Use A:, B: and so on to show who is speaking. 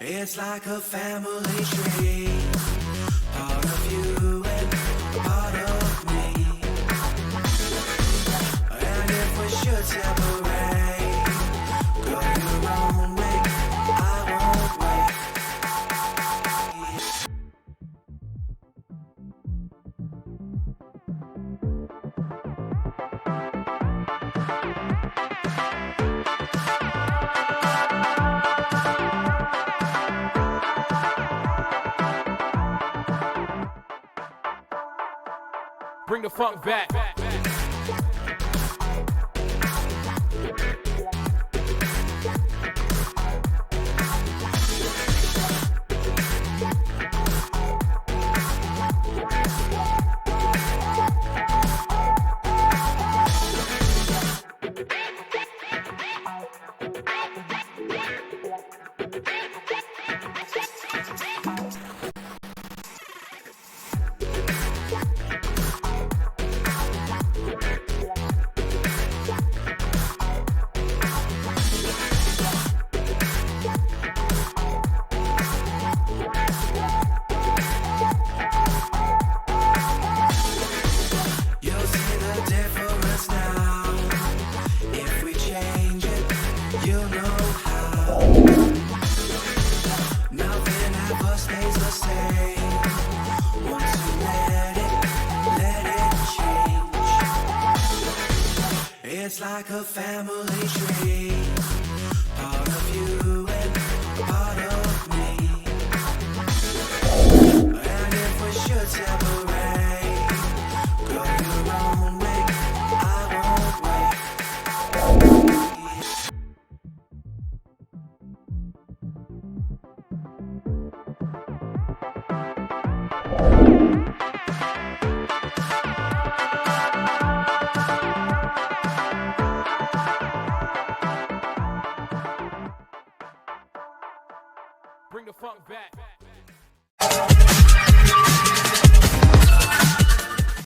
A: It's like a family tree, part of you and part of me. And if we should separate, go your own way, I won't wait.
B: Bring the funk back. It's like a family tree, part of you and part of me. And if we should separate, go your own way, I won't wait. Bring the funk back.